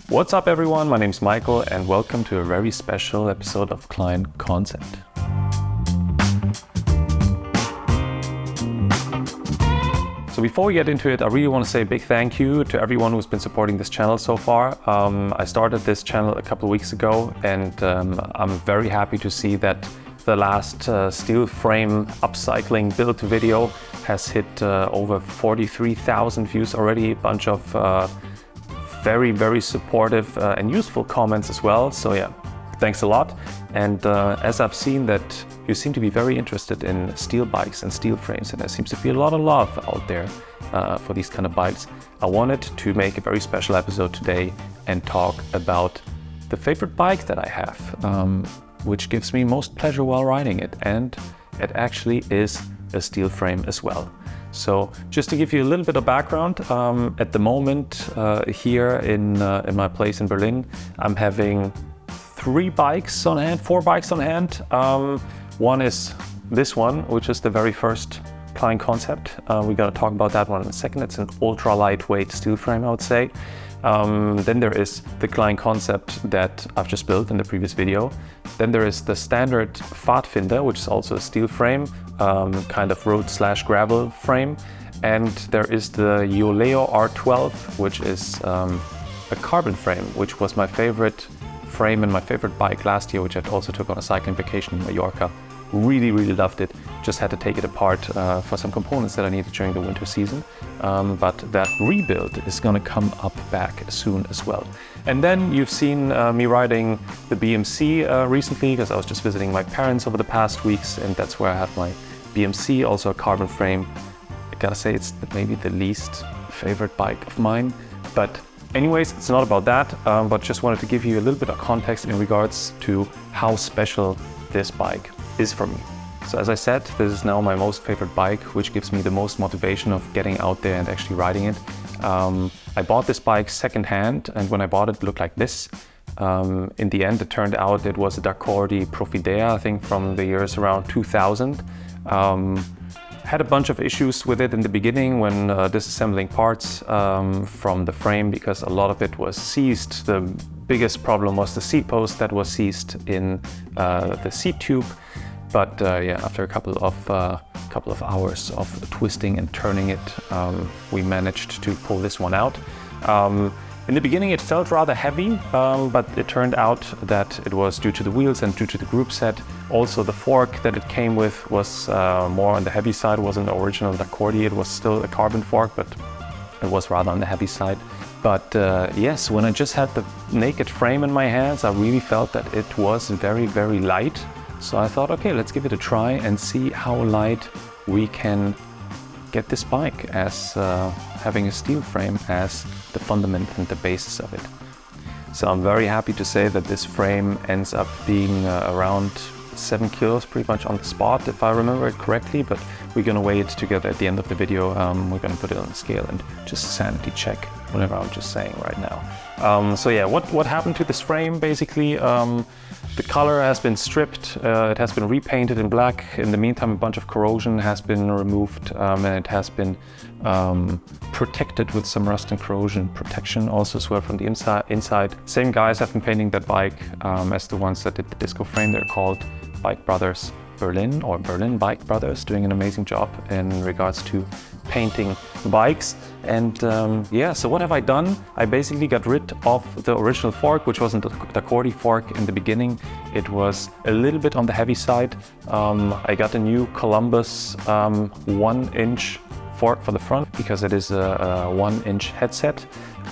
What's up everyone, my name's Michael and welcome to a very special episode of Client Concept. So before we get into it, I really want to say a big thank you to everyone who's been supporting this channel so far. I started this channel a couple of weeks ago and I'm very happy to see that the last steel frame upcycling build video has hit over 43,000 views already, a bunch of very supportive and useful comments as well. So yeah, thanks a lot. And as I've seen that you seem to be very interested in steel bikes and steel frames, and there seems to be a lot of love out there for these kind of bikes, I wanted to make a very special episode today and talk about the favorite bike that I have, which gives me most pleasure while riding it. And it actually is a steel frame as well. So just to give you a little bit of background, at the moment here in my place in Berlin, I'm having four bikes on hand. One is this one, which is the very first Client Concept. We're gonna talk about that one in a second. It's an ultra lightweight steel frame, I would say. Then there is the Client Concept that I've just built in the previous video. Then there is the standard Pfadfinder, which is also a steel frame, kind of road/gravel frame. And there is the Yoleo R12, which is a carbon frame, which was my favorite frame and my favorite bike last year, which I also took on a cycling vacation in Mallorca. Really loved it. Just had to take it apart for some components that I needed during the winter season. But that rebuild is gonna come up back soon as well. And then you've seen me riding the BMC recently, because I was just visiting my parents over the past weeks, and that's where I have my BMC, also a carbon frame. I gotta say it's maybe the least favorite bike of mine. But anyways, it's not about that, but just wanted to give you a little bit of context in regards to how special this bike is for me. So as I said, this is now my most favorite bike, which gives me the most motivation of getting out there and actually riding it. I bought this bike secondhand, and when I bought it, it looked like this. In the end, it turned out it was a Dacordi Profidea, I think from the years around 2000. Had a bunch of issues with it in the beginning when disassembling parts from the frame, because a lot of it was seized. The biggest problem was the seat post that was seized in the seat tube. But yeah, after a couple of hours of twisting and turning it, we managed to pull this one out. In the beginning it felt rather heavy, but it turned out that it was due to the wheels and due to the Groupset. Also the fork that it came with was more on the heavy side. It wasn't the original Dacordi, it was still a carbon fork, but it was rather on the heavy side. But yes, when I just had the naked frame in my hands, I really felt that it was very light. So I thought, okay, let's give it a try and see how light we can get this bike, as having a steel frame as the fundament and the basis of it. So I'm very happy to say that this frame ends up being around 7 kilos pretty much on the spot, if I remember it correctly, but we're gonna weigh it together at the end of the video. We're gonna put it on the scale and just sanity check whatever I'm just saying right now. So yeah, what happened to this frame basically? The color has been stripped, it has been repainted in black. In the meantime, a bunch of corrosion has been removed, and it has been protected with some rust and corrosion protection also as well from the inside. Same guys have been painting that bike as the ones that did the disco frame. They're called Bike Brothers Berlin, or Berlin Bike Brothers, doing an amazing job in regards to painting bikes. And yeah, so what have I done? I basically got rid of the original fork, which wasn't the Dacordi fork in the beginning. It was a little bit on the heavy side. I got a new Columbus 1-inch fork for the front, because it is a 1-inch headset.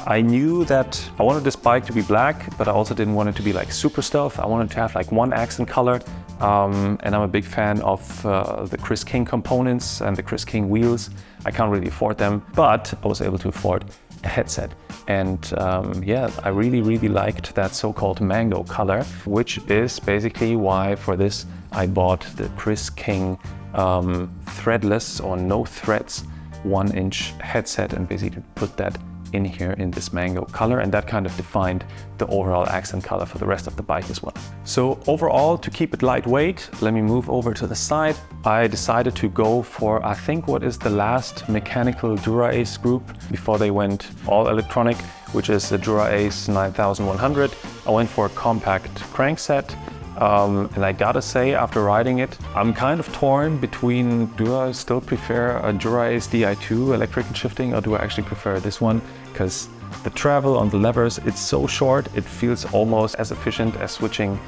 I knew that I wanted this bike to be black, but I also didn't want it to be like super stealth. I wanted to have like one accent color. And I'm a big fan of the Chris King components and the Chris King wheels. I can't really afford them, but I was able to afford a headset. And yeah, I really liked that so-called mango color, which is basically why for this I bought the Chris King threadless or no threads 1-inch headset, and basically put that in here in this mango color, and that kind of defined the overall accent color for the rest of the bike as well. So overall, to keep it lightweight, let me move over to the side. I decided to go for, I think, what is the last mechanical Dura Ace group before they went all electronic, which is the Dura Ace 9100. I went for a compact crankset. And I gotta say, after riding it, I'm kind of torn between, do I still prefer a Dura Ace Di2 electrical shifting, or do I actually prefer this one? Because the travel on the levers, it's so short, it feels almost as efficient as switching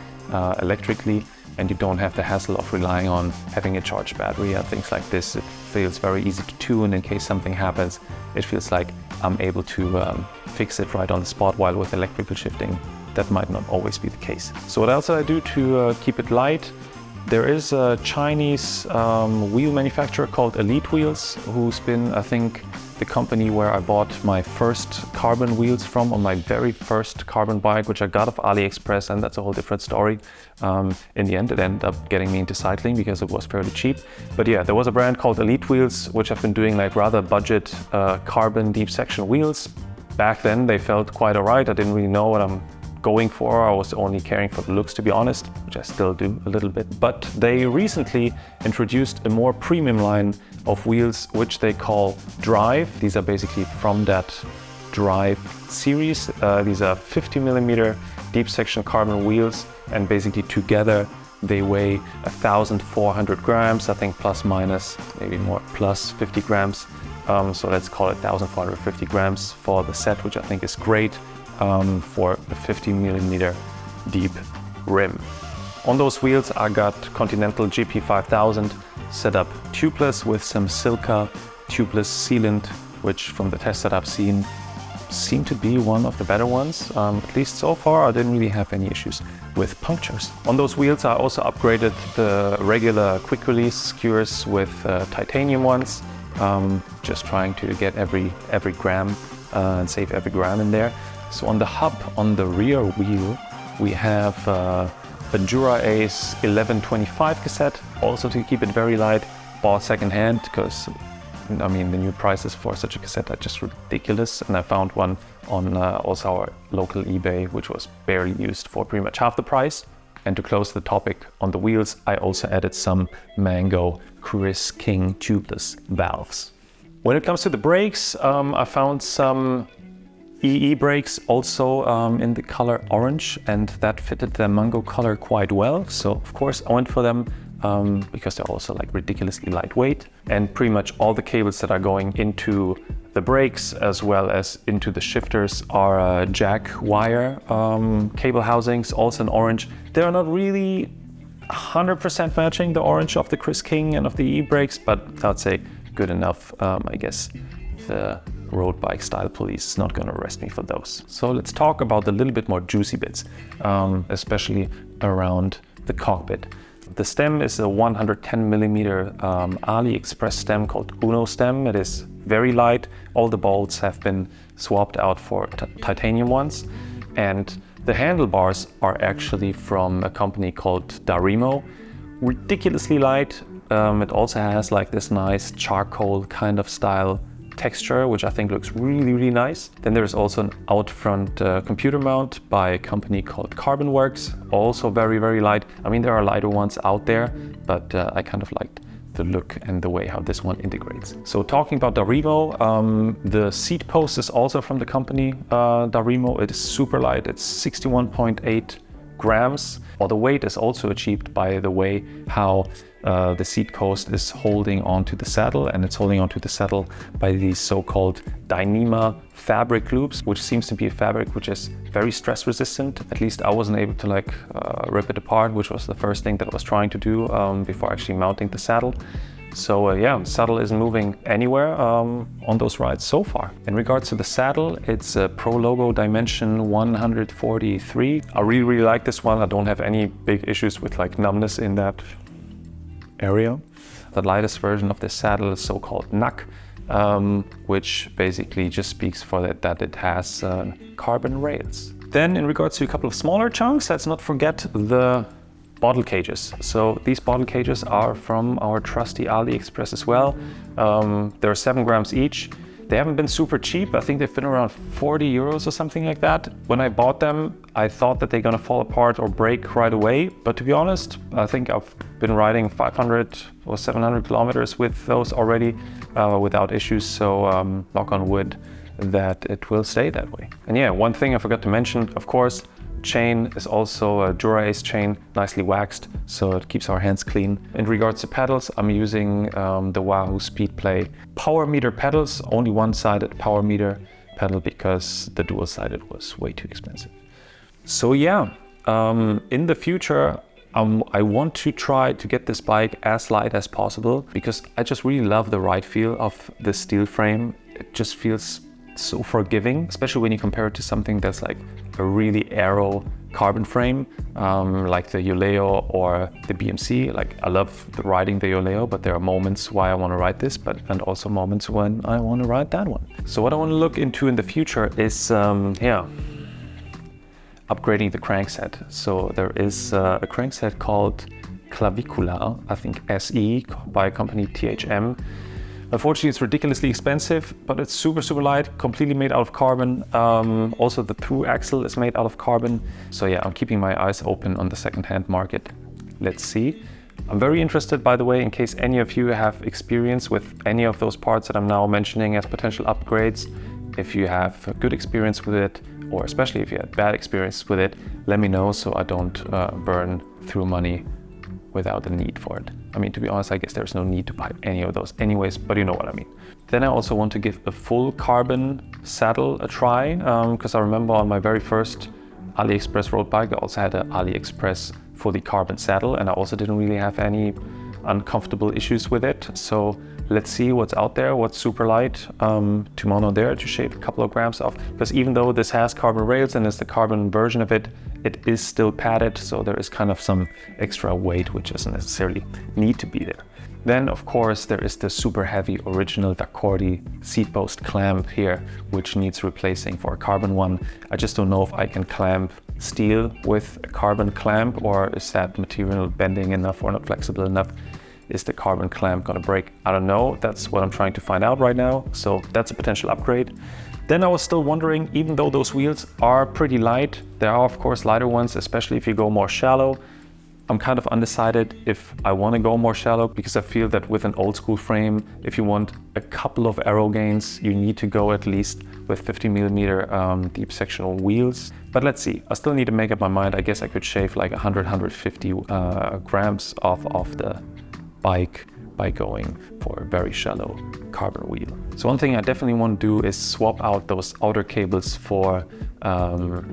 electrically, and you don't have the hassle of relying on having a charged battery and things like this. It feels very easy to tune in case something happens. It feels like I'm able to fix it right on the spot, while with electrical shifting, that might not always be the case. So what else did I do to keep it light? There is a Chinese wheel manufacturer called Elitewheels, who's been, I think, the company where I bought my first carbon wheels from on my very first carbon bike, which I got off AliExpress, and that's a whole different story. In the end, it ended up getting me into cycling because it was fairly cheap. But yeah, there was a brand called Elitewheels, which have been doing like rather budget carbon deep section wheels. Back then, they felt quite alright. I didn't really know what I'm going for. I was only caring for the looks, to be honest, which I still do a little bit. But they recently introduced a more premium line of wheels, which they call Drive. These are basically from that Drive series. These are 50mm deep section carbon wheels, and basically together they weigh 1,400 grams, I think plus minus, maybe more, plus 50 grams. So let's call it 1,450 grams for the set, which I think is great. For a 50mm deep rim. On those wheels I got Continental GP 5000 set up tubeless with some Silca tubeless sealant, which from the tests that I've seen seem to be one of the better ones. At least so far I didn't really have any issues with punctures. On those wheels I also upgraded the regular quick release skewers with titanium ones, just trying to get every gram and save every gram in there. So on the hub, on the rear wheel, we have a Dura Ace 1125 cassette, also to keep it very light. Bought secondhand because, I mean, the new prices for such a cassette are just ridiculous. And I found one on also our local eBay, which was barely used for pretty much half the price. And to close the topic on the wheels, I also added some Mango Chris King tubeless valves. When it comes to the brakes, I found some EE brakes also in the color orange, and that fitted the Mango color quite well. So of course I went for them because they're also like ridiculously lightweight, and pretty much all the cables that are going into the brakes as well as into the shifters are jack wire cable housings, also in orange. They're not really 100% matching the orange of the Chris King and of the EE brakes, but I'd say good enough. I guess the road bike style police is not going to arrest me for those. So let's talk about the little bit more juicy bits, especially around the cockpit. The stem is a 110mm AliExpress stem called Uno stem. It is very light. All the bolts have been swapped out for titanium ones, and the handlebars are actually from a company called Darimo. Ridiculously light. It also has like this nice charcoal kind of style texture, which I think looks really, really nice. Then there's also an out front computer mount by a company called Carbon Works, also very, very light. I mean, there are lighter ones out there, but I kind of liked the look and the way how this one integrates. So talking about Darimo, the seat post is also from the company Darimo. It is super light, it's 61.8 grams. Or the weight is also achieved by the way how the seat post is holding onto the saddle, and it's holding onto the saddle by these so-called Dyneema fabric loops, which seems to be a fabric which is very stress resistant. At least I wasn't able to like rip it apart, which was the first thing that I was trying to do before actually mounting the saddle. So yeah, saddle isn't moving anywhere on those rides so far. In regards to the saddle, it's a Prologo Dimension 143. I really, really like this one. I don't have any big issues with like numbness in that area. The lightest version of this saddle is so-called NAC, which basically just speaks for that it has carbon rails. Then in regards to a couple of smaller chunks, let's not forget the bottle cages. So these bottle cages are from our trusty AliExpress as well. They're 7 grams each. They haven't been super cheap. I think they've been around 40 euros or something like that. When I bought them, I thought that they're gonna fall apart or break right away. But to be honest, I think I've been riding 500 or 700 kilometers with those already without issues. So knock on wood, that it will stay that way. And yeah, one thing I forgot to mention, of course, chain is also a Dura Ace chain, nicely waxed, so it keeps our hands clean. In regards to pedals, I'm using the Wahoo Speedplay Powermeter pedals, only one-sided Powermeter pedal because the dual-sided was way too expensive. So yeah, in the future, I want to try to get this bike as light as possible because I just really love the ride feel of the steel frame. It just feels so forgiving, especially when you compare it to something that's like a really aero carbon frame, like the Yuleo or the BMC. Like, I love riding the Yuleo, but there are moments why I want to ride this, and also moments when I want to ride that one. So what I want to look into in the future is, upgrading the crankset. So there is a crankset called Clavicula, I think SE, by a company THM. Unfortunately, it's ridiculously expensive, but it's super, super light, completely made out of carbon. Also, the through axle is made out of carbon. So yeah, I'm keeping my eyes open on the second-hand market. Let's see. I'm very interested, by the way, in case any of you have experience with any of those parts that I'm now mentioning as potential upgrades. If you have a good experience with it, or especially if you had bad experience with it, let me know so I don't burn through money without a need for it. I mean, to be honest, I guess there's no need to buy any of those anyways, but you know what I mean. Then I also want to give a full carbon saddle a try, because I remember on my very first AliExpress road bike, I also had an AliExpress fully carbon saddle, and I also didn't really have any uncomfortable issues with it. So let's see what's out there, what's super light to mono there to shave a couple of grams off. Because even though this has carbon rails and is the carbon version of it, it is still padded, so there is kind of some extra weight which doesn't necessarily need to be there. Then of course there is the super heavy original Dacordi Seatpost clamp here, which needs replacing for a carbon one. I just don't know if I can clamp steel with a carbon clamp, or is that material bending enough or not flexible enough? Is the carbon clamp gonna break? I don't know. That's what I'm trying to find out right now. So that's a potential upgrade. Then I was still wondering, even though those wheels are pretty light, there are of course lighter ones, especially if you go more shallow. I'm kind of undecided if I want to go more shallow, because I feel that with an old school frame, if you want a couple of aero gains, you need to go at least with 50mm deep sectional wheels. But let's see, I still need to make up my mind. I guess I could shave like 150 grams off the bike by going for a very shallow carbon wheel. So one thing I definitely want to do is swap out those outer cables for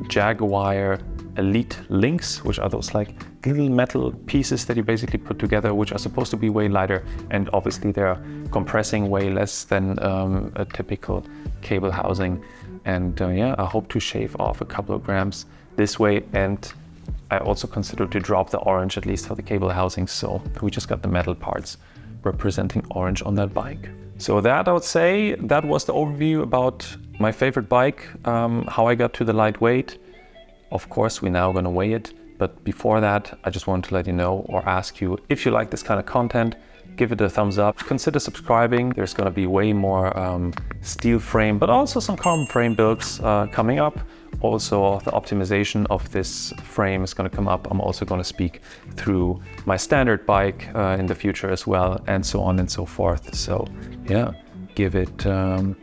Jaguar Elite links, which are those like little metal pieces that you basically put together, which are supposed to be way lighter, and obviously they're compressing way less than a typical cable housing. And yeah, I hope to shave off a couple of grams this way, and I also consider to drop the orange, at least for the cable housing, so we just got the metal parts representing orange on that bike. So that, I would say, that was the overview about my favorite bike, how I got to the lightweight. Of course, we're now gonna weigh it, but before that, I just wanted to let you know or ask you, if you like this kind of content, give it a thumbs up. Consider subscribing. There's gonna be way more steel frame, but also some carbon frame builds coming up. Also, the optimization of this frame is going to come up. I'm also going to speak through my standard bike in the future as well, and so on and so forth. So yeah, give it a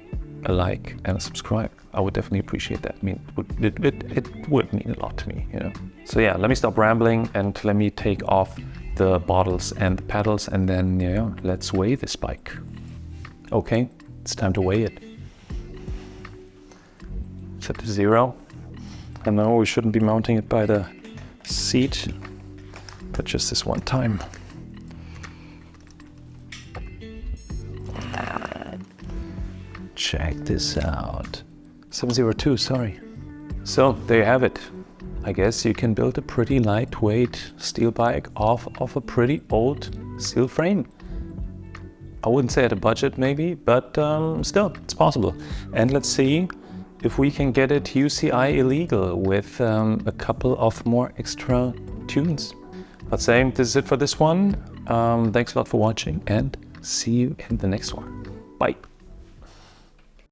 like and a subscribe. I would definitely appreciate that. I mean, it would mean a lot to me, you know. So yeah, let me stop rambling and let me take off the bottles and the pedals, and then yeah, let's weigh this bike. Okay, it's time to weigh it. Set to 0. I know we shouldn't be mounting it by the seat, but just this one time. Check this out. 702, sorry. So there you have it. I guess you can build a pretty lightweight steel bike off of a pretty old steel frame. I wouldn't say at a budget maybe, but still, it's possible. And let's see if we can get it UCI illegal with a couple of more extra tunes. But saying this is it for this one. Thanks a lot for watching, and see you in the next one. Bye.